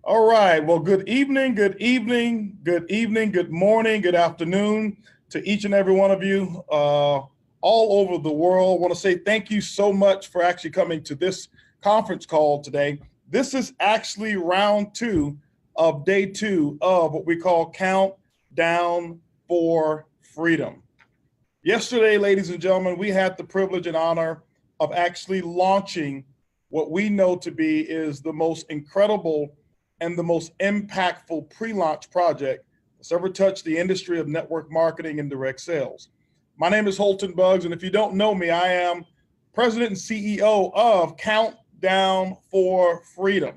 All right. Well, good evening, good evening, good evening, good morning, good afternoon to each and every one of you all over the world. I want to say thank you so much for actually coming to this conference call today. This is actually round two of day two of what we call Countdown for Freedom. Yesterday, ladies and gentlemen, we had the privilege and honor of actually launching what we know to be is the most incredible and the most impactful pre-launch project that's ever touched the industry of network marketing and direct sales. My name is Holton Buggs, and if you don't know me, I am President and CEO of Countdown4Freedom.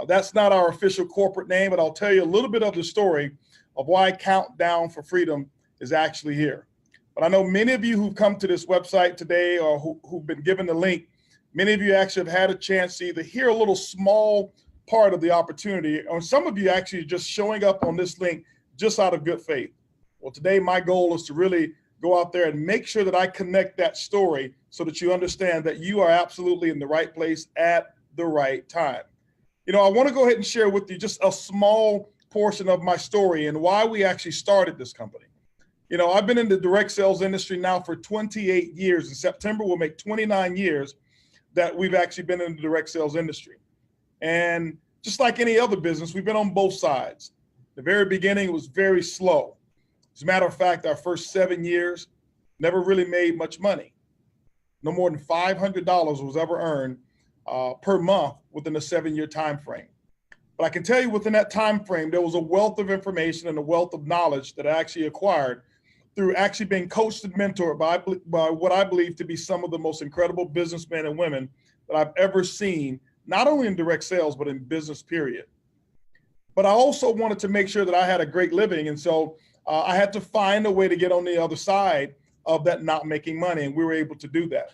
That's not our official corporate name, but I'll tell you a little bit of the story of why Countdown4Freedom is actually here. But I know many of you who've come to this website today or who've been given the link, many of you actually have had a chance to either hear a little small part of the opportunity, or some of you actually just showing up on this link just out of good faith. Well, today my goal is to really go out there and make sure that I connect that story so that you understand that you are absolutely in the right place at the right time. You know, I want to go ahead and share with you just a small portion of my story and why we actually started this company. You know, I've been in the direct sales industry now for 28 years. In September, we'll make 29 years that we've actually been in the direct sales industry. And just like any other business, we've been on both sides. The very beginning was very slow. As a matter of fact, our first 7 years never really made much money. No more than $500 was ever earned per month within a 7-year time frame. But I can tell you within that time frame, there was a wealth of information and a wealth of knowledge that I actually acquired through actually being coached and mentored by what I believe to be some of the most incredible businessmen and women that I've ever seen, not only in direct sales, but in business period. But I also wanted to make sure that I had a great living. And so I had to find a way to get on the other side of that not making money. And we were able to do that.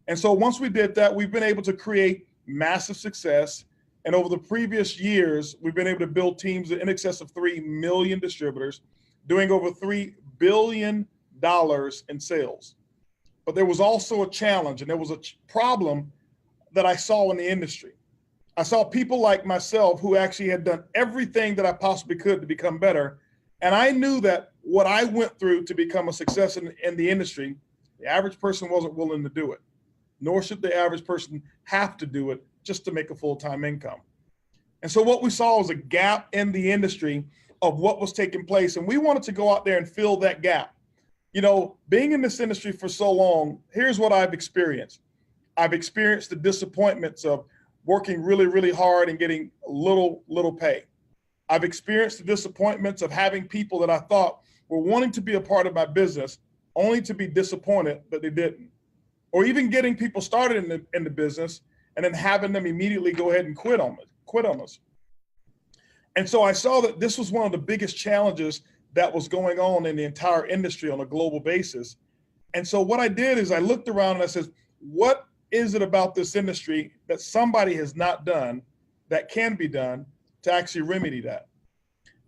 And so once we did that, we've been able to create massive success. And over the previous years, we've been able to build teams in excess of 3 million distributors, doing over $3 billion in sales. But there was also a challenge, and there was a problem that I saw in the industry. I saw people like myself who actually had done everything that I possibly could to become better. And I knew that what I went through to become a success in the industry, the average person wasn't willing to do it, nor should the average person have to do it just to make a full-time income. And so what we saw was a gap in the industry of what was taking place. And we wanted to go out there and fill that gap. You know, being in this industry for so long, here's what I've experienced. I've experienced the disappointments of working really, really hard and getting little pay. I've experienced the disappointments of having people that I thought were wanting to be a part of my business only to be disappointed that they didn't. Or even getting people started in the business and then having them immediately go ahead and quit on us. And so I saw that this was one of the biggest challenges that was going on in the entire industry on a global basis. And so what I did is I looked around and I said, what is it about this industry that somebody has not done that can be done to actually remedy that?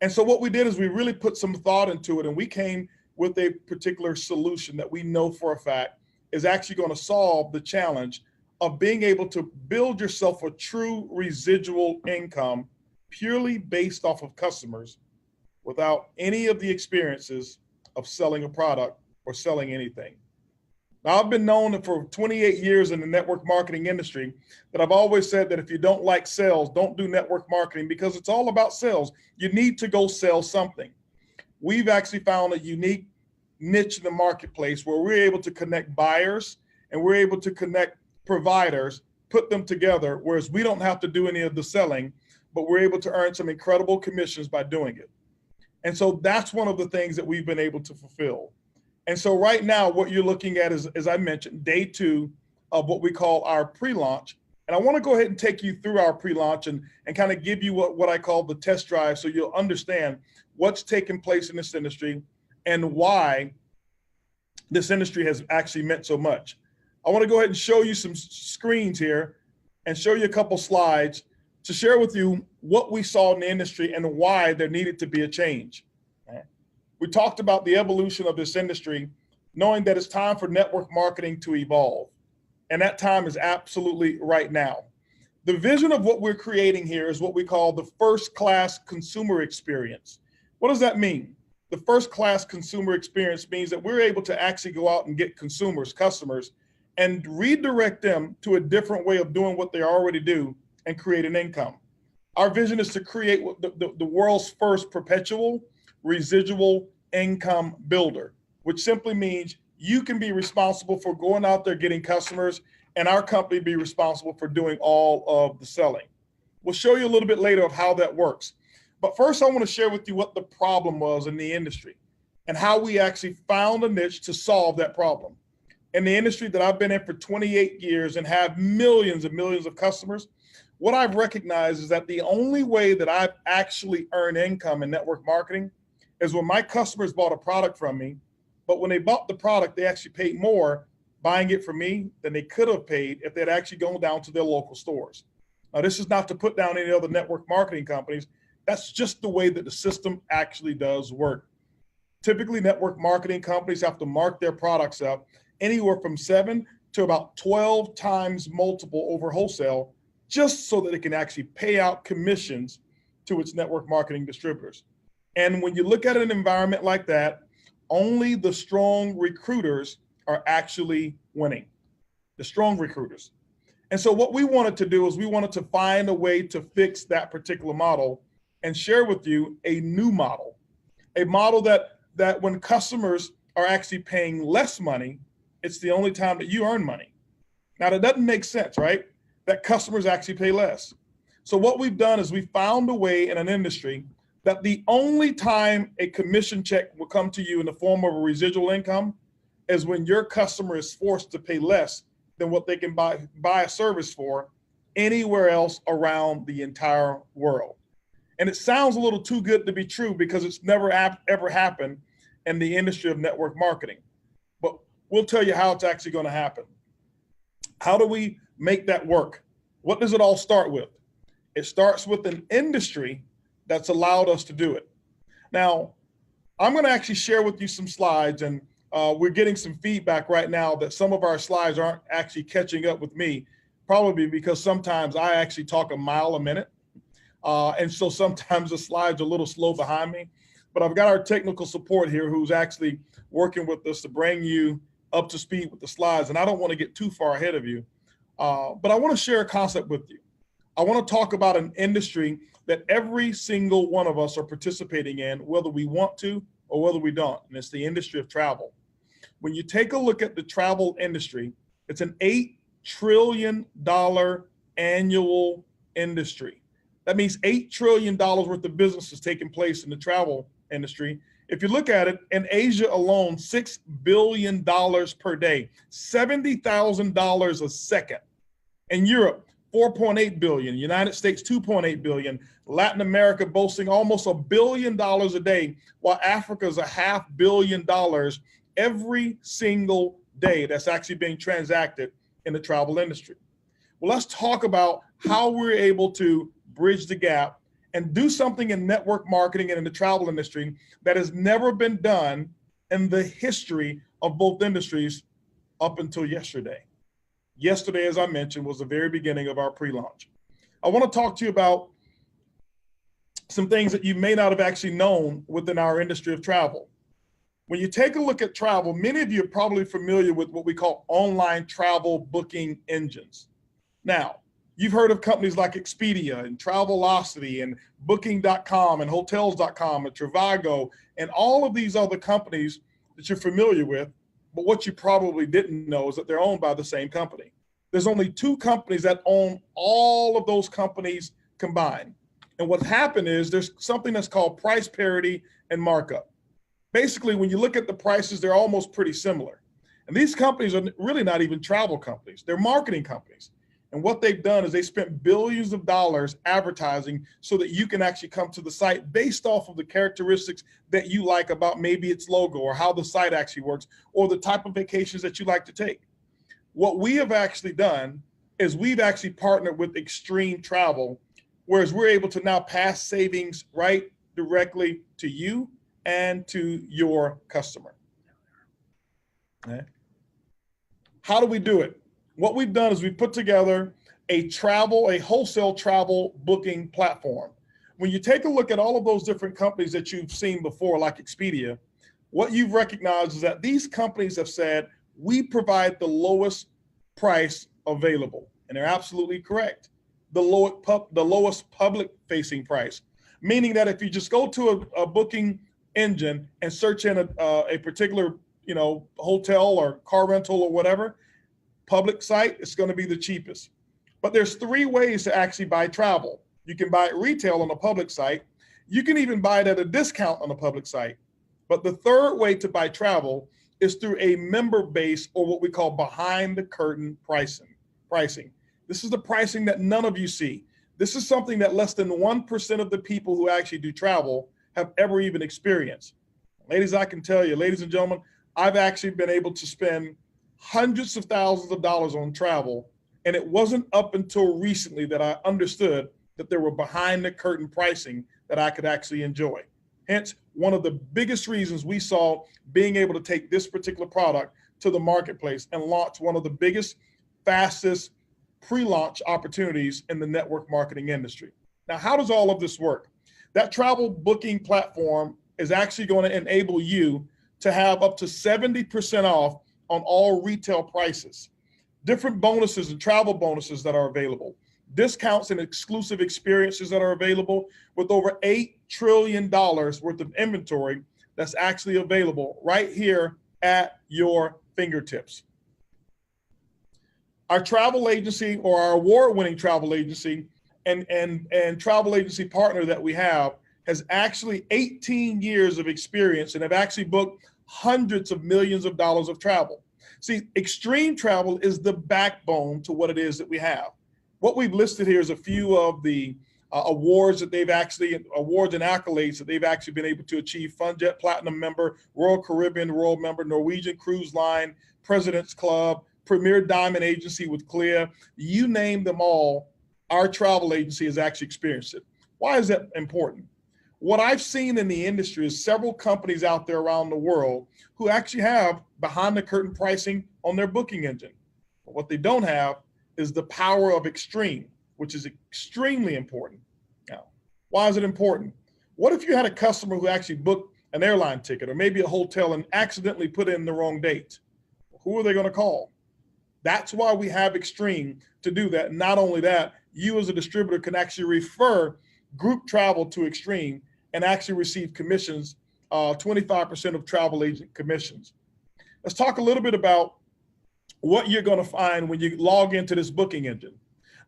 And so what we did is we really put some thought into it, and we came with a particular solution that we know for a fact is actually going to solve the challenge of being able to build yourself a true residual income purely based off of customers without any of the experiences of selling a product or selling anything. Now, I've been known for 28 years in the network marketing industry that I've always said that if you don't like sales, don't do network marketing, because it's all about sales. You need to go sell something. We've actually found a unique niche in the marketplace where we're able to connect buyers and we're able to connect providers, put them together, whereas we don't have to do any of the selling, but we're able to earn some incredible commissions by doing it. And so that's one of the things that we've been able to fulfill. And so right now, what you're looking at is, as I mentioned, day two of what we call our pre-launch. And I want to go ahead and take you through our pre-launch and kind of give you what I call the test drive, so you'll understand what's taking place in this industry and why this industry has actually meant so much. I want to go ahead and show you some screens here and show you a couple slides to share with you what we saw in the industry and why there needed to be a change. We talked about the evolution of this industry, knowing that it's time for network marketing to evolve. And that time is absolutely right now. The vision of what we're creating here is what we call the first-class consumer experience. What does that mean? The first-class consumer experience means that we're able to actually go out and get consumers, customers, and redirect them to a different way of doing what they already do and create an income. Our vision is to create the world's first perpetual residual income builder, which simply means you can be responsible for going out there getting customers, and our company be responsible for doing all of the selling. We'll show you a little bit later of how that works. But first, I want to share with you what the problem was in the industry and how we actually found a niche to solve that problem. In the industry that I've been in for 28 years and have millions and millions of customers, what I've recognized is that the only way that I've actually earned income in network marketing is when my customers bought a product from me, but when they bought the product, they actually paid more buying it from me than they could have paid if they'd actually gone down to their local stores. Now, this is not to put down any other network marketing companies. That's just the way that the system actually does work. Typically, network marketing companies have to mark their products up anywhere from 7 to about 12 times multiple over wholesale, just so that it can actually pay out commissions to its network marketing distributors. And when you look at an environment like that, only the strong recruiters are actually winning, the strong recruiters. And so what we wanted to do is we wanted to find a way to fix that particular model and share with you a new model, a model that when customers are actually paying less money, it's the only time that you earn money. Now, that doesn't make sense, right? That customers actually pay less. So what we've done is we found a way in an industry that the only time a commission check will come to you in the form of a residual income is when your customer is forced to pay less than what they can buy a service for anywhere else around the entire world. And it sounds a little too good to be true because it's never ever happened in the industry of network marketing. But we'll tell you how it's actually going to happen. How do we make that work? What does it all start with? It starts with an industry that's allowed us to do it. Now, I'm going to actually share with you some slides, and we're getting some feedback right now that some of our slides aren't actually catching up with me, probably because sometimes I actually talk a mile a minute. And so sometimes the slides are a little slow behind me, but I've got our technical support here who's actually working with us to bring you up to speed with the slides. And I don't want to get too far ahead of you, but I want to share a concept with you. I want to talk about an industry that every single one of us are participating in, whether we want to or whether we don't, and it's the industry of travel. When you take a look at the travel industry, it's an $8 trillion annual industry. That means $8 trillion worth of business is taking place in the travel industry. If you look at it, in Asia alone, $6 billion per day, $70,000 a second. In Europe, 4.8 billion, United States, 2.8 billion, Latin America boasting almost $1 billion a day, while Africa is $500 million every single day that's actually being transacted in the travel industry. Well, let's talk about how we're able to bridge the gap and do something in network marketing and in the travel industry that has never been done in the history of both industries up until yesterday. Yesterday, as I mentioned, was the very beginning of our pre-launch. I want to talk to you about some things that you may not have actually known within our industry of travel. When you take a look at travel, many of you are probably familiar with what we call online travel booking engines. Now, you've heard of companies like Expedia and Travelocity and Booking.com and Hotels.com and Trivago and all of these other companies that you're familiar with. But what you probably didn't know is that they're owned by the same company. There's only 2 companies that own all of those companies combined. And what happened is there's something that's called price parity and markup. Basically, when you look at the prices, they're almost pretty similar. And these companies are really not even travel companies. They're marketing companies. And what they've done is they spent billions of dollars advertising so that you can actually come to the site based off of the characteristics that you like about maybe its logo or how the site actually works or the type of vacations that you like to take. What we have actually done is we've actually partnered with Extreme Travel, whereas we're able to now pass savings right directly to you and to your customer. Okay. How do we do it? What we've done is we've put together a wholesale travel booking platform. When you take a look at all of those different companies that you've seen before, like Expedia, what you've recognized is that these companies have said, we provide the lowest price available. And they're absolutely correct. The lowest public facing price, meaning that if you just go to a booking engine and search in a particular, hotel or car rental or whatever, public site, it's going to be the cheapest. But there's three ways to actually buy travel. You can buy it retail on a public site. You can even buy it at a discount on a public site. But the third way to buy travel is through a member base, or what we call behind the curtain pricing. This is the pricing that none of you see. This is something that less than 1% of the people who actually do travel have ever even experienced. Ladies, I can tell you, ladies and gentlemen, I've actually been able to spend hundreds of thousands of dollars on travel. And it wasn't up until recently that I understood that there were behind the curtain pricing that I could actually enjoy. Hence, one of the biggest reasons we saw being able to take this particular product to the marketplace and launch one of the biggest, fastest pre-launch opportunities in the network marketing industry. Now, how does all of this work? That travel booking platform is actually going to enable you to have up to 70% off on all retail prices, different bonuses and travel bonuses that are available, discounts and exclusive experiences that are available, with over $8 trillion worth of inventory that's actually available right here at your fingertips. Our travel agency, or our award-winning travel agency and travel agency partner that we have, has actually 18 years of experience and have actually booked hundreds of millions of dollars of travel. See, extreme travel is the backbone to what it is that we have. What we've listed here is a few of the awards and accolades that they've actually been able to achieve: FunJet Platinum member, Royal Caribbean Royal member, Norwegian Cruise Line, President's Club, Premier Diamond Agency with Clear. You name them all, our travel agency has actually experienced it. Why is that important? What I've seen in the industry is several companies out there around the world who actually have behind the curtain pricing on their booking engine. But what they don't have is the power of extreme, which is extremely important. Now, why is it important? What if you had a customer who actually booked an airline ticket or maybe a hotel and accidentally put in the wrong date? Who are they going to call? That's why we have extreme to do that. Not only that, you as a distributor can actually refer group travel to extreme and actually receive commissions, 25% of travel agent commissions. Let's talk a little bit about what you're going to find when you log into this booking engine.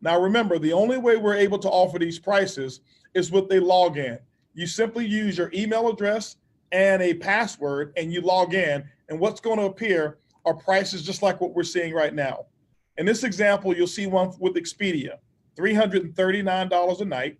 Now, remember, the only way we're able to offer these prices is with a login. You simply use your email address and a password, and you log in, and what's going to appear are prices just like what we're seeing right now. In this example, you'll see one with Expedia, $339 a night,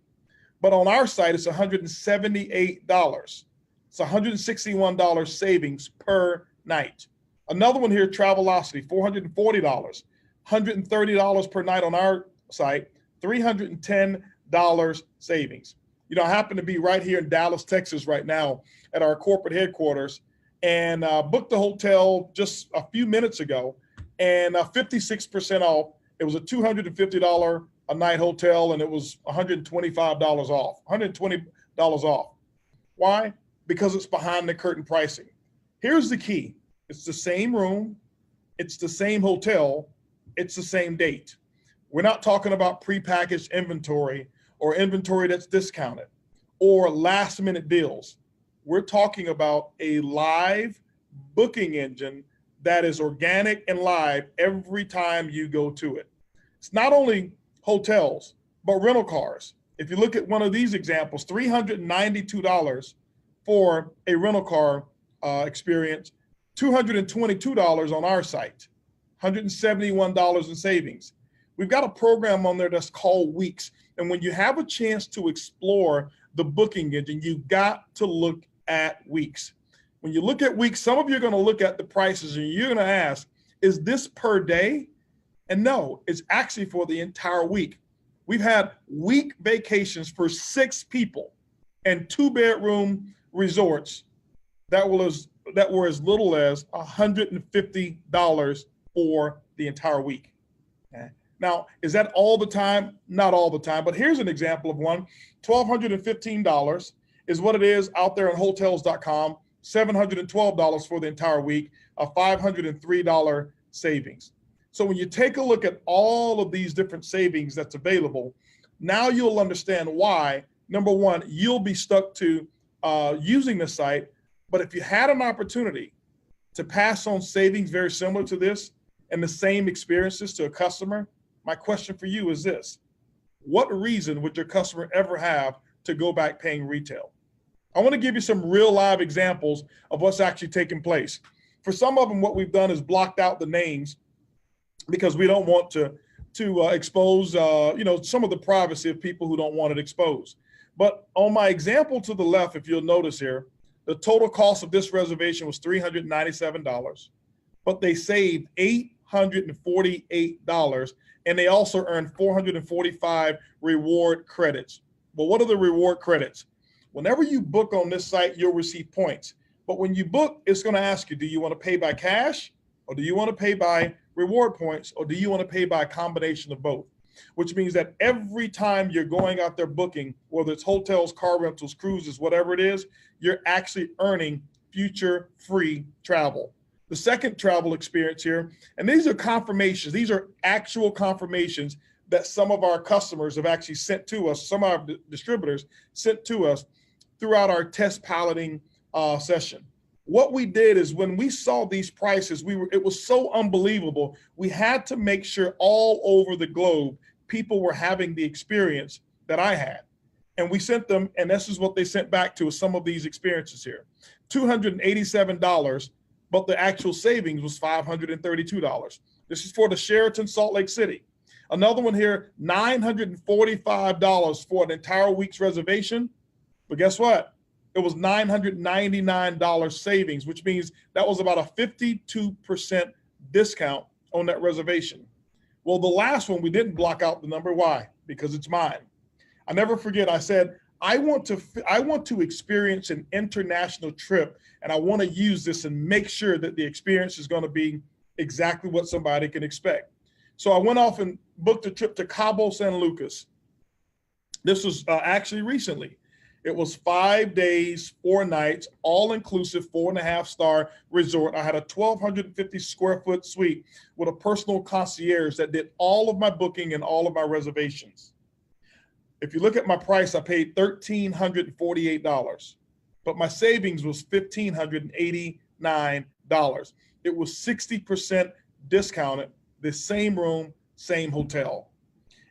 but on our site, it's $178. It's $161 savings per night. Another one here, Travelocity, $440, $130 per night on our site, $310 savings. I happen to be right here in Dallas, Texas right now at our corporate headquarters, and booked the hotel just a few minutes ago, and 56% off. It was a $250 a night hotel, and it was $125 off, $120 off. Why? Because it's behind the curtain pricing. Here's the key. It's the same room, it's the same hotel, it's the same date. We're not talking about prepackaged inventory or inventory that's discounted or last minute deals. We're talking about a live booking engine that is organic and live every time you go to it. It's not only hotels, but rental cars. If you look at one of these examples, $392 for a rental car experience, $222 on our site, $171 in savings. We've got a program on there that's called Weeks. And when you have a chance to explore the booking engine, you've got to look at Weeks. When you look at Weeks, some of you are going to look at the prices and you're going to ask, is this per day? And no, it's actually for the entire week. We've had week vacations for 6 people and 2-bedroom resorts that were as little as $150 for the entire week. Okay? Now, is that all the time? Not all the time, but here's an example of one. $1,215 is what it is out there on hotels.com, $712 for the entire week, a $503 savings. So when you take a look at all of these different savings that's available, now you'll understand why, number one, you'll be stuck to using the site. But if you had an opportunity to pass on savings very similar to this and the same experiences to a customer, my question for you is this: what reason would your customer ever have to go back paying retail? I want to give you some real live examples of what's actually taking place. For some of them, what we've done is blocked out the names because we don't want to expose some of the privacy of people who don't want it exposed. But on my example to the left, if you'll notice here, the total cost of this reservation was $397, but they saved $848, and they also earned 445 reward credits. But what are the reward credits? Whenever you book on this site, you'll receive points. But when you book, it's going to ask you, do you want to pay by cash, or do you want to pay by reward points, or do you want to pay by a combination of both? Which means that every time you're going out there booking, whether it's hotels, car rentals, cruises, whatever it is, you're actually earning future free travel. The second travel experience here, and these are confirmations, these are actual confirmations that some of our customers have actually sent to us, some of our distributors sent to us throughout our test piloting session. What we did is when we saw these prices, it was so unbelievable. We had to make sure all over the globe, people were having the experience that I had. And we sent them, and this is what they sent back to us, some of these experiences here. $287, but the actual savings was $532. This is for the Sheraton Salt Lake City. Another one here, $945 for an entire week's reservation. But guess what? It was $999 savings, which means that was about a 52% discount on that reservation. Well, the last one, we didn't block out the number. Why? Because it's mine. I never forget, I said, I want to experience an international trip, and I want to use this and make sure that the experience is going to be exactly what somebody can expect. So I went off and booked a trip to Cabo San Lucas. This was actually recently. It was 5 days, 4 nights, all-inclusive, 4.5-star resort. I had a 1,250 square foot suite with a personal concierge that did all of my booking and all of my reservations. If you look at my price, I paid $1,348, but my savings was $1,589. It was 60% discounted, the same room, same hotel.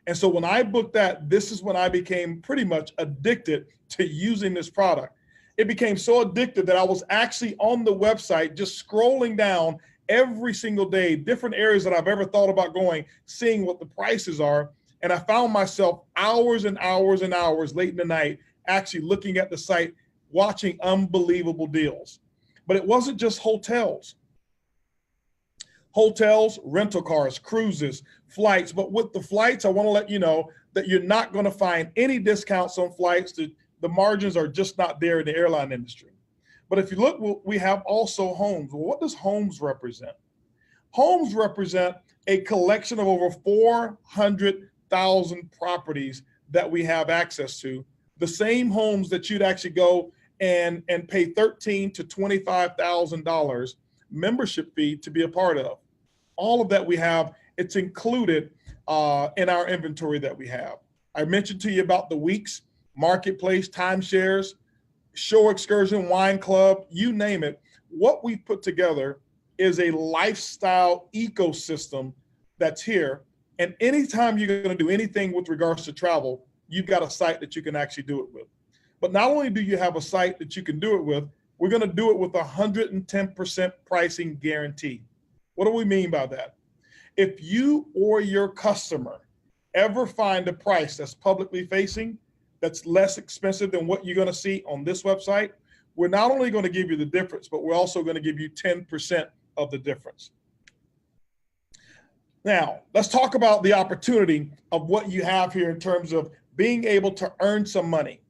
And so when I booked that, this is when I became pretty much addicted to using this product. It became so addictive that I was actually on the website just scrolling down every single day, different areas that I've ever thought about going, seeing what the prices are. And I found myself hours and hours and hours late in the night actually looking at the site, watching unbelievable deals. But it wasn't just hotels. Hotels, rental cars, cruises, flights. But with the flights, I want to let you know that you're not going to find any discounts on flights. The margins are just not there in the airline industry. But if you look, we have also homes. Well, what does homes represent? Homes represent a collection of over 400,000 properties that we have access to. The same homes that you'd actually go and pay $13,000 to $25,000 membership fee to be a part of. All of that we have, it's included in our inventory that we have. I mentioned to you about the weeks, marketplace, timeshares, shore excursion, wine club, you name it. What we've put together is a lifestyle ecosystem that's here. And anytime you're going to do anything with regards to travel, you've got a site that you can actually do it with. But not only do you have a site that you can do it with, we're going to do it with 110% pricing guarantee. What do we mean by that? If you or your customer ever find a price that's publicly facing, that's less expensive than what you're going to see on this website, we're not only going to give you the difference, but we're also going to give you 10% of the difference. Now, let's talk about the opportunity of what you have here in terms of being able to earn some money.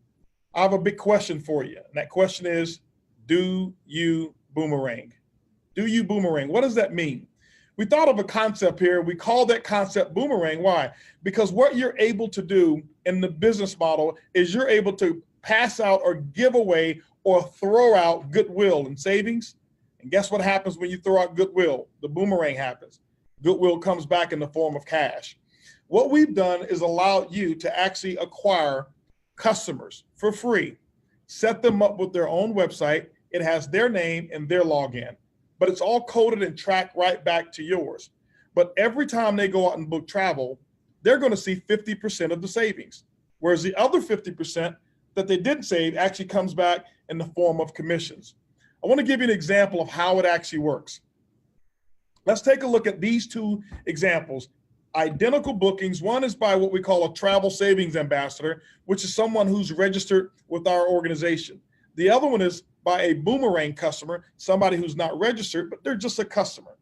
I have a big question for you. And that question is, do you boomerang? Do you boomerang? What does that mean? We thought of a concept here. We call that concept boomerang. Why? Because what you're able to do in the business model is you're able to pass out or give away or throw out goodwill and savings. And guess what happens when you throw out goodwill? The boomerang happens. Goodwill comes back in the form of cash. What we've done is allowed you to actually acquire customers for free, set them up with their own website. It has their name and their login, but it's all coded and tracked right back to yours. But every time they go out and book travel, they're going to see 50% of the savings, whereas the other 50% that they didn't save actually comes back in the form of commissions. I want to give you an example of how it actually works. Let's take a look at these two examples. Identical bookings. One is by what we call a travel savings ambassador, which is someone who's registered with our organization. The other one is by a boomerang customer, somebody who's not registered, but they're just a customer.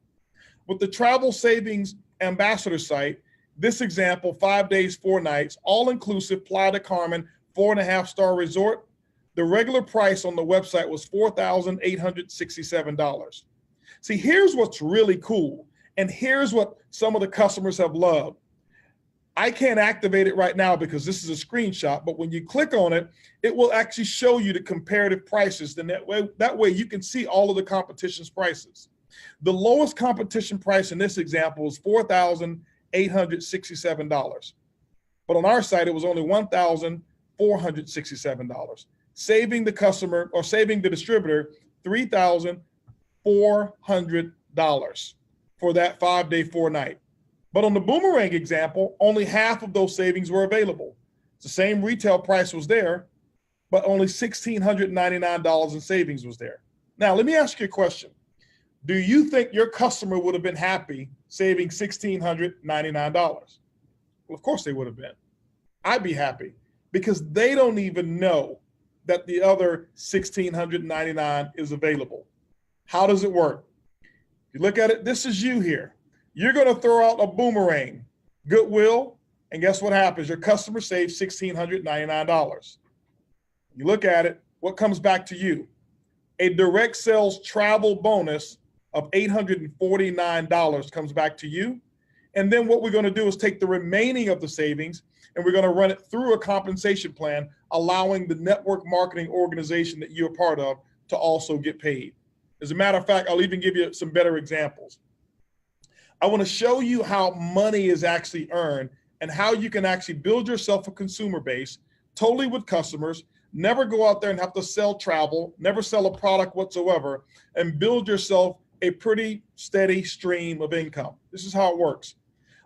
With the travel savings ambassador site, this example, 5 days, 4 nights, all inclusive, Playa del Carmen, 4.5-star resort. The regular price on the website was $4,867. See, here's what's really cool. And here's what some of the customers have loved. I can't activate it right now because this is a screenshot, but when you click on it, it will actually show you the comparative prices. Then that way you can see all of the competition's prices. The lowest competition price in this example is $4,867. But on our site, it was only $1,467, saving the customer or saving the distributor $3,400 for that 5-day, 4-night. But on the boomerang example, only half of those savings were available. The same retail price was there, but only $1,699 in savings was there. Now, let me ask you a question. Do you think your customer would have been happy saving $1,699? Well, of course they would have been. I'd be happy because they don't even know that the other $1,699 is available. How does it work? You look at it, this is you here. You're going to throw out a boomerang, goodwill, and guess what happens? Your customer saves $1,699. You look at it, what comes back to you? A direct sales travel bonus of $849 comes back to you. And then what we're going to do is take the remaining of the savings and we're going to run it through a compensation plan, allowing the network marketing organization that you're a part of to also get paid. As a matter of fact, I'll even give you some better examples. I want to show you how money is actually earned and how you can actually build yourself a consumer base totally with customers, never go out there and have to sell travel, never sell a product whatsoever, and build yourself a pretty steady stream of income. This is how it works.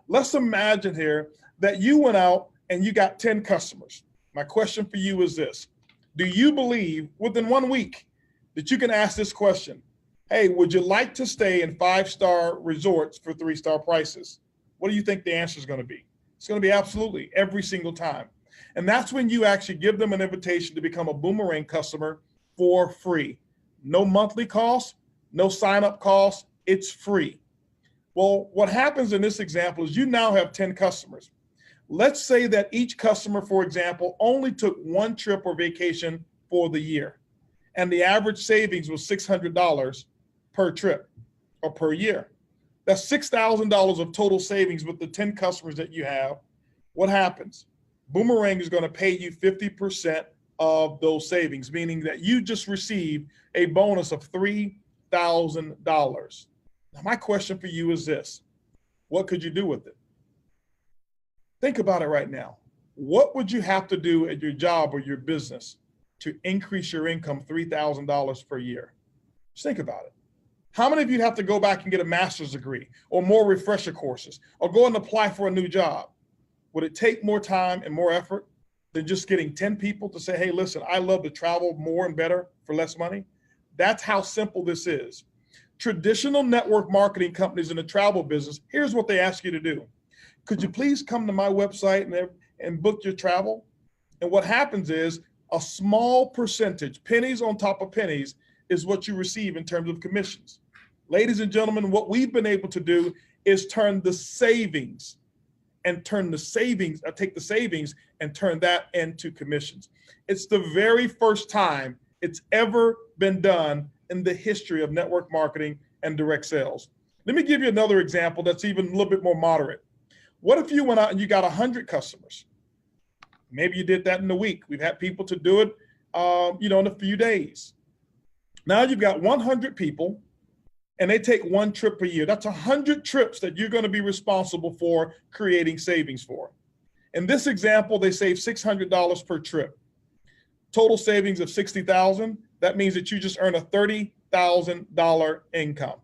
Let's imagine here that you went out and you got 10 customers. My question for you is this. Do you believe within 1 week that you can ask this question? Hey, would you like to stay in 5-star resorts for 3-star prices? What do you think the answer is going to be? It's going to be absolutely every single time. And that's when you actually give them an invitation to become a boomerang customer for free. No monthly cost, no sign-up cost, it's free. Well, what happens in this example is you now have 10 customers. Let's say that each customer, for example, only took 1 trip or vacation for the year. And the average savings was $600 per trip or per year. That's $6,000 of total savings with the 10 customers that you have. What happens? Boomerang is going to pay you 50% of those savings, meaning that you just received a bonus of $3,000. Now, my question for you is this. What could you do with it? Think about it right now. What would you have to do at your job or your business to increase your income $3,000 per year? Just think about it. How many of you have to go back and get a master's degree or more refresher courses or go and apply for a new job? Would it take more time and more effort than just getting 10 people to say, hey, listen, I love to travel more and better for less money? That's how simple this is. Traditional network marketing companies in the travel business, here's what they ask you to do. Could you please come to my website and book your travel? And what happens is a small percentage, pennies on top of pennies, is what you receive in terms of commissions. Ladies and gentlemen, what we've been able to do is turn the savings and take the savings and turn that into commissions. It's the very first time it's ever been done in the history of network marketing and direct sales. Let me give you another example that's even a little bit more moderate. What if you went out and you got 100 customers? Maybe you did that in a week. We've had people to do it, in a few days. Now you've got 100 people and they take one trip a year. That's 100 trips that you're going to be responsible for creating savings for. In this example, they save $600 per trip. Total savings of $60,000. That means that you just earn a $30,000 income.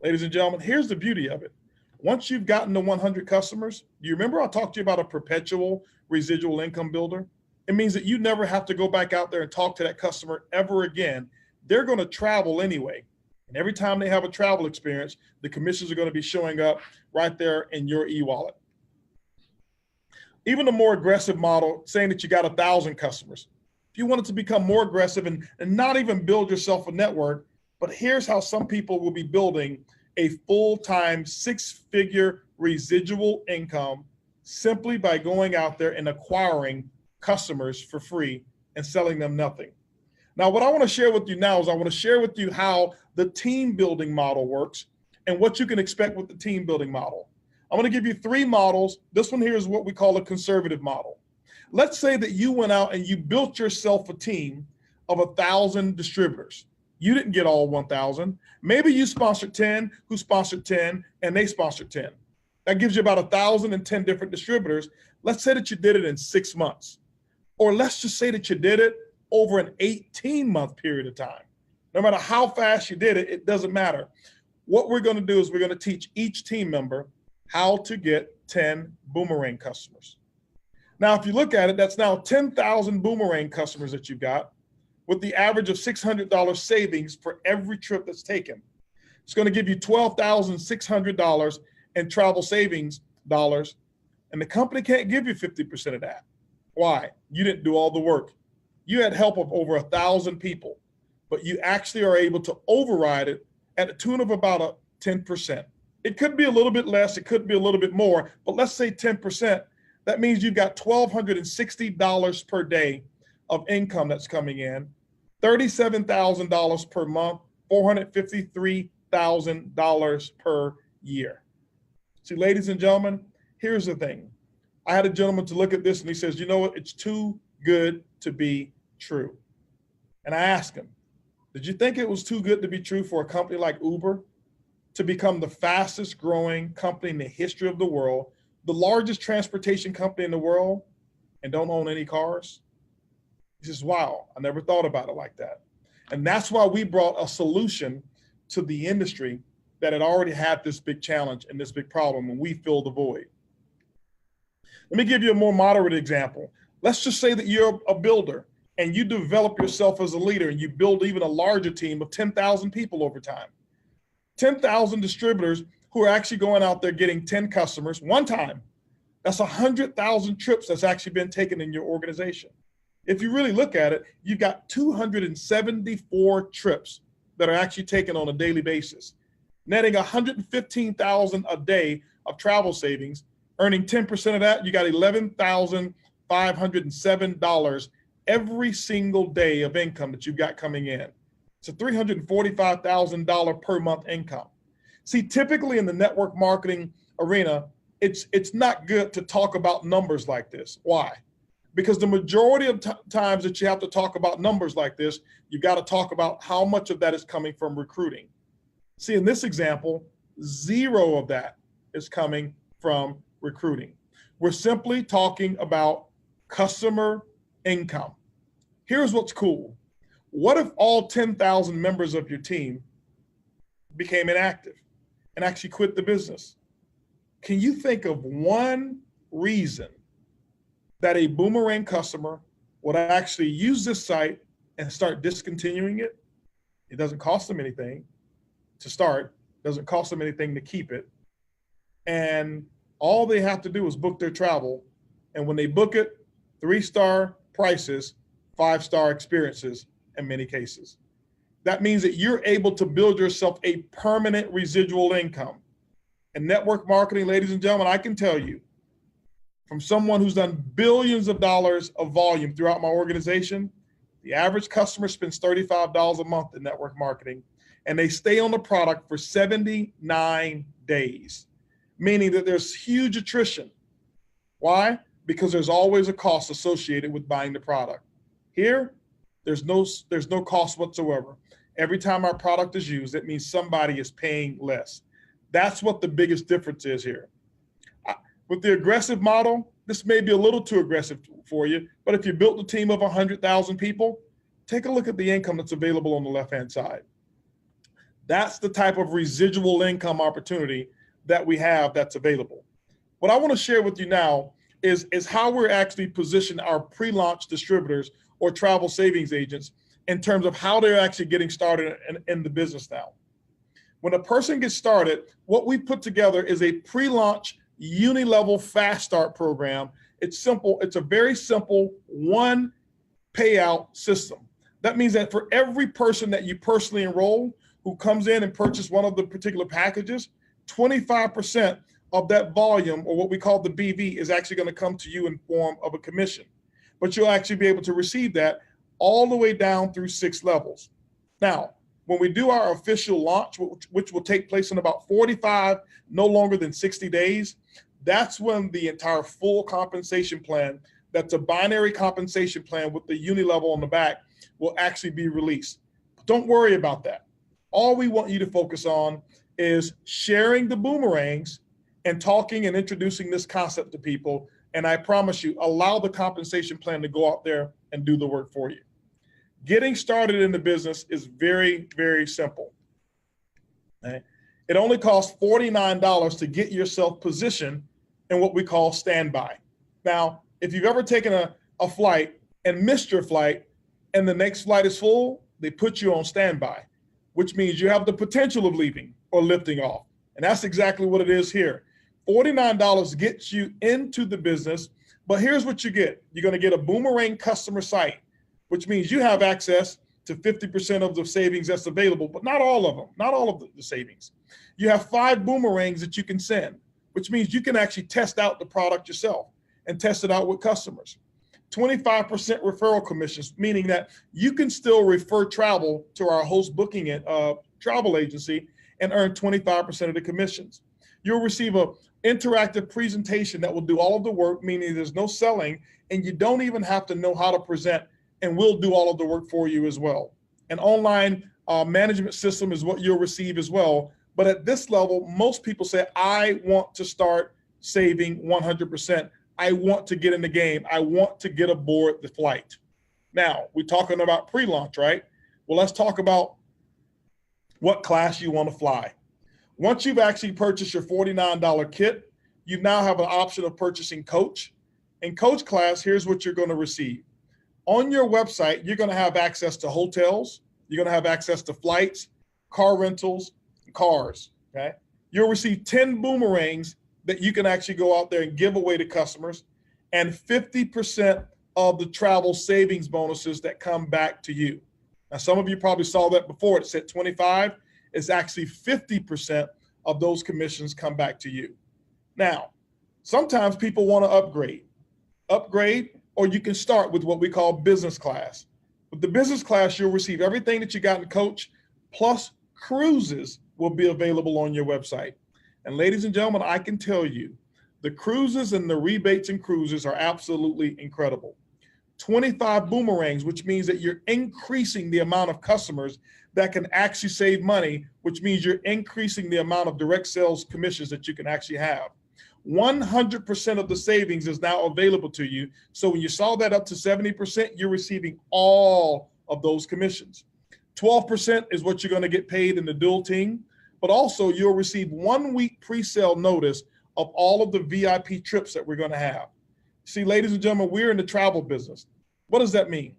Ladies and gentlemen, here's the beauty of it. Once you've gotten to 100 customers, do you remember I talked to you about a perpetual residual income builder? It means that you never have to go back out there and talk to that customer ever again. They're going to travel anyway. And every time they have a travel experience, the commissions are going to be showing up right there in your e-wallet. Even a more aggressive model, saying that you got 1,000 customers. If you wanted to become more aggressive and not even build yourself a network, but here's how some people will be building a full-time 6-figure residual income simply by going out there and acquiring customers for free and selling them nothing. Now, what I want to share with you now is I want to share with you how the team building model works and what you can expect with the team building model. I'm going to give you 3 models. This one here is what we call a conservative model. Let's say that you went out and you built yourself a team of 1,000 distributors. You didn't get all 1,000. Maybe you sponsored 10, who sponsored 10, and they sponsored 10. That gives you about 1,010 different distributors. Let's say that you did it in 6 months. Or let's just say that you did it over an 18-month period of time. No matter how fast you did it, it doesn't matter. What we're going to do is we're going to teach each team member how to get 10 boomerang customers. Now, if you look at it, that's now 10,000 boomerang customers that you've got, with the average of $600 savings for every trip that's taken. It's going to give you $12,600 in travel savings dollars, and the company can't give you 50% of that. Why? You didn't do all the work. You had help of over 1,000 people, but you actually are able to override it at a tune of about 10%. It could be a little bit less, it could be a little bit more, but let's say 10%. That means you've got $1,260 per day of income that's coming in, $37,000 per month, $453,000 per year. See, ladies and gentlemen, here's the thing. I had a gentleman to look at this and he says, you know what, it's too good to be true. And I asked him, did you think it was too good to be true for a company like Uber to become the fastest growing company in the history of the world, the largest transportation company in the world, and don't own any cars? He says, wow, I never thought about it like that. And that's why we brought a solution to the industry that had already had this big challenge and this big problem, and we filled the void. Let me give you a more moderate example. Let's just say that you're a builder and you develop yourself as a leader and you build even a larger team of 10,000 people over time. 10,000 distributors who are actually going out there getting 10 customers one time. That's 100,000 trips that's actually been taken in your organization. If you really look at it, you've got 274 trips that are actually taken on a daily basis, netting 115,000 a day of travel savings. Earning 10% of that, you got $11,507 every single day of income that you've got coming in. It's a $345,000 per month income. See, typically in the network marketing arena, it's not good to talk about numbers like this. Why? Because the majority of times that you have to talk about numbers like this, you've got to talk about how much of that is coming from recruiting. See, in this example, 0 of that is coming from recruiting. We're simply talking about customer income. Here's what's cool. What if all 10,000 members of your team became inactive and actually quit the business? Can you think of one reason that a boomerang customer would actually use this site and start discontinuing it? It doesn't cost them anything to start, doesn't cost them anything to keep it. And all they have to do is book their travel. And when they book it, 3-star prices, 5-star experiences in many cases. That means that you're able to build yourself a permanent residual income. And network marketing, ladies and gentlemen, I can tell you, from someone who's done billions of dollars of volume throughout my organization, the average customer spends $35 a month in network marketing. and they stay on the product for 79 days, meaning that there's huge attrition. Why? Because there's always a cost associated with buying the product. Here, there's no cost whatsoever. Every time our product is used, it means somebody is paying less. That's what the biggest difference is here. With the aggressive model, this may be a little too aggressive for you, but if you built a team of 100,000 people, take a look at the income that's available on the left-hand side. That's the type of residual income opportunity that we have that's available. What I want to share with you now is how we're actually positioning our pre-launch distributors or travel savings agents in terms of how they're actually getting started in the business now. When a person gets started, what we put together is a pre-launch uni-level fast start program. It's simple. It's a very simple one payout system. That means that for every person that you personally enroll who comes in and purchase one of the particular packages, 25% of that volume, or what we call the BV, is actually going to come to you in form of a commission. But you'll actually be able to receive that all the way down through 6 levels. Now, when we do our official launch, which will take place in about 45, no longer than 60 days, that's when the entire full compensation plan, that's a binary compensation plan with the uni level on the back, will actually be released. But don't worry about that. All we want you to focus on is sharing the boomerangs and talking and introducing this concept to people. And I promise you, allow the compensation plan to go out there and do the work for you. Getting started in the business is very, very simple. Okay? It only costs $49 to get yourself positioned in what we call standby. Now, if you've ever taken a flight and missed your flight and the next flight is full, they put you on standby, which means you have the potential of leaving or lifting off. And that's exactly what it is here. $49 gets you into the business, but here's what you get. You're going to get a boomerang customer site, which means you have access to 50% of the savings that's available, but not all of them, not all of the savings. You have 5 boomerangs that you can send, which means you can actually test out the product yourself and test it out with customers. 25% referral commissions, meaning that you can still refer travel to our host booking travel agency and earn 25% of the commissions. You'll receive an interactive presentation that will do all of the work, meaning there's no selling, and you don't even have to know how to present, and we'll do all of the work for you as well. An online management system is what you'll receive as well. But at this level, most people say, I want to start saving 100%. I want to get in the game. I want to get aboard the flight. Now, we're talking about pre-launch, right? Well, let's talk about what class you want to fly. Once you've actually purchased your $49 kit, you now have an option of purchasing coach. In coach class, here's what you're going to receive. On your website, you're going to have access to hotels. You're going to have access to flights, car rentals, and cars. Okay? You'll receive 10 boomerangs that you can actually go out there and give away to customers, and 50% of the travel savings bonuses that come back to you. Now, some of you probably saw that before. It said 25. It's actually 50% of those commissions come back to you. Now, sometimes people want to upgrade, or you can start with what we call business class. With the business class, you'll receive everything that you got in coach, plus cruises will be available on your website. And ladies and gentlemen, I can tell you, the cruises and the rebates and cruises are absolutely incredible. 25 boomerangs, which means that you're increasing the amount of customers that can actually save money, which means you're increasing the amount of direct sales commissions that you can actually have. 100% of the savings is now available to you. So when you saw that up to 70%, you're receiving all of those commissions. 12% is what you're going to get paid in the dual team, but also you'll receive 1 week pre-sale notice of all of the VIP trips that we're going to have. See, ladies and gentlemen, we're in the travel business. What does that mean?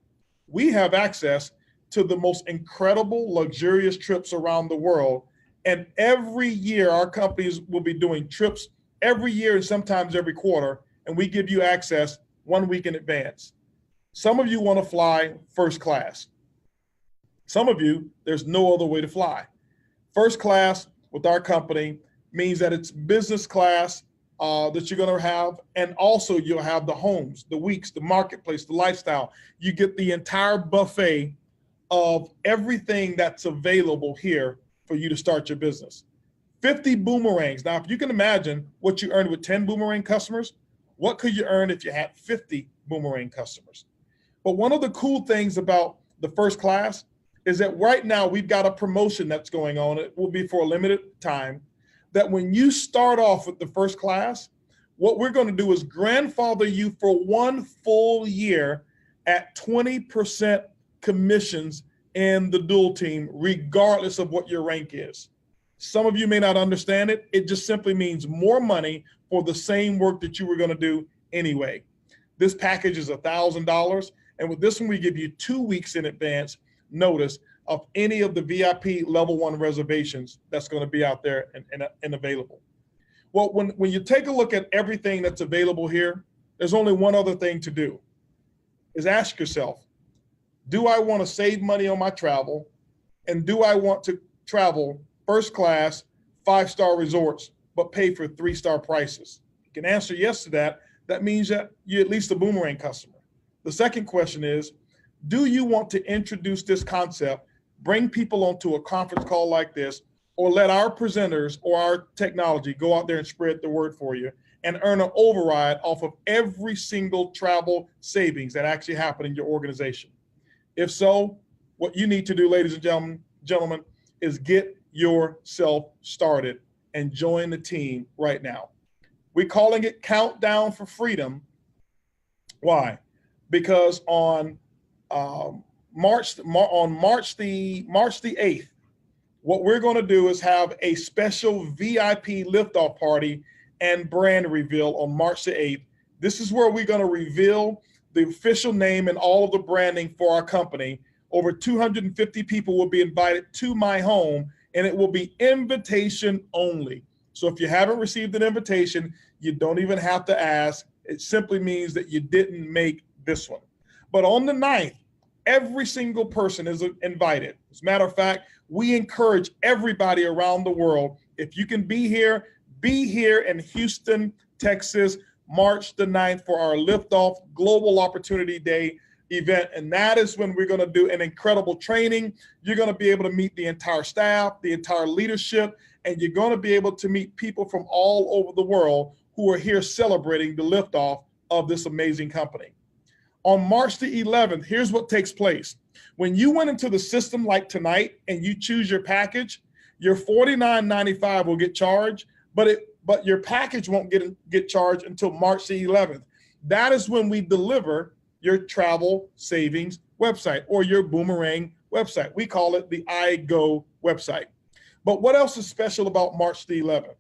We have access to the most incredible, luxurious trips around the world. And every year, our companies will be doing trips every year and sometimes every quarter. And we give you access 1 week in advance. Some of you want to fly first class. Some of you, there's no other way to fly. First class with our company means that it's business class that you're going to have, and also you'll have the homes, the weeks, the marketplace, the lifestyle. You get the entire buffet of everything that's available here for you to start your business. 50 boomerangs. Now, if you can imagine what you earned with 10 boomerang customers, what could you earn if you had 50 boomerang customers? But one of the cool things about the first class is that right now we've got a promotion that's going on. It will be for a limited time, that when you start off with the first class, what we're going to do is grandfather you for 1 full year at 20% commissions in the dual team, regardless of what your rank is. Some of you may not understand it. It just simply means more money for the same work that you were going to do anyway. This package is $1,000. And with this one, we give you 2 weeks in advance notice of any of the VIP level 1 reservations that's going to be out there and available. Well, when you take a look at everything that's available here, there's only one other thing to do, is ask yourself, do I want to save money on my travel? And do I want to travel first class, 5-star resorts, but pay for 3-star prices? You can answer yes to that. That means that you're at least a boomerang customer. The second question is, do you want to introduce this concept, bring people onto a conference call like this, or let our presenters or our technology go out there and spread the word for you and earn an override off of every single travel savings that actually happen in your organization? If so, what you need to do, ladies and gentlemen, is get yourself started and join the team right now. We're calling it Countdown for Freedom. Why? Because on March the 8th, what we're going to do is have a special VIP liftoff party and brand reveal on March the 8th. This is where we're going to reveal the official name and all of the branding for our company. Over 250 people will be invited to my home, and it will be invitation only. So if you haven't received an invitation, you don't even have to ask. It simply means that you didn't make this one. But on the 9th, every single person is invited. As a matter of fact, we encourage everybody around the world, if you can be here in Houston, Texas, March the 9th for our Liftoff Global Opportunity Day event. And that is when we're going to do an incredible training. You're going to be able to meet the entire staff, the entire leadership, and you're going to be able to meet people from all over the world who are here celebrating the liftoff of this amazing company. On March the 11th, here's what takes place. When you went into the system like tonight and you choose your package, your $49.95 will get charged, but your package won't get charged until March the 11th. That is when we deliver your travel savings website or your boomerang website. We call it the iGo website. But what else is special about March the 11th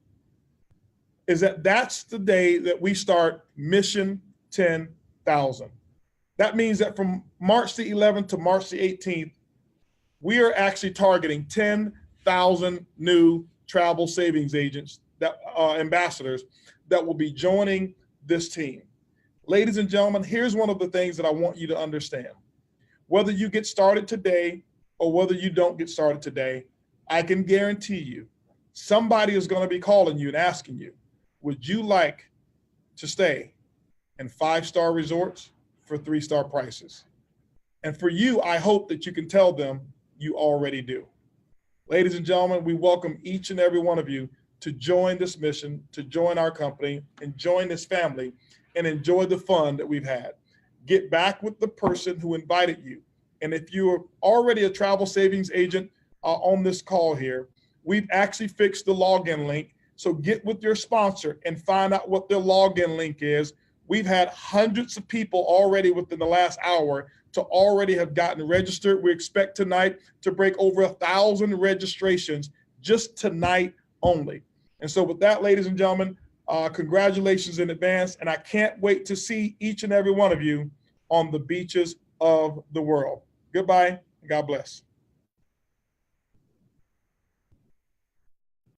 is that that's the day that we start Mission 10,000. That means that from March the 11th to March the 18th, we are actually targeting 10,000 new travel savings agents, that ambassadors, that will be joining this team. Ladies and gentlemen, here's one of the things that I want you to understand. Whether you get started today or whether you don't get started today, I can guarantee you somebody is going to be calling you and asking you, would you like to stay in 5-star resorts for 3-star prices? And for you, I hope that you can tell them you already do. Ladies and gentlemen, we welcome each and every one of you to join this mission, to join our company and join this family and enjoy the fun that we've had. Get back with the person who invited you. And if you're already a travel savings agent on this call here, we've actually fixed the login link. So get with your sponsor and find out what their login link is. We've had hundreds of people already within the last hour to already have gotten registered. We expect tonight to break over 1,000 registrations just tonight only. And so with that, ladies and gentlemen, congratulations in advance. And I can't wait to see each and every one of you on the beaches of the world. Goodbye. God bless.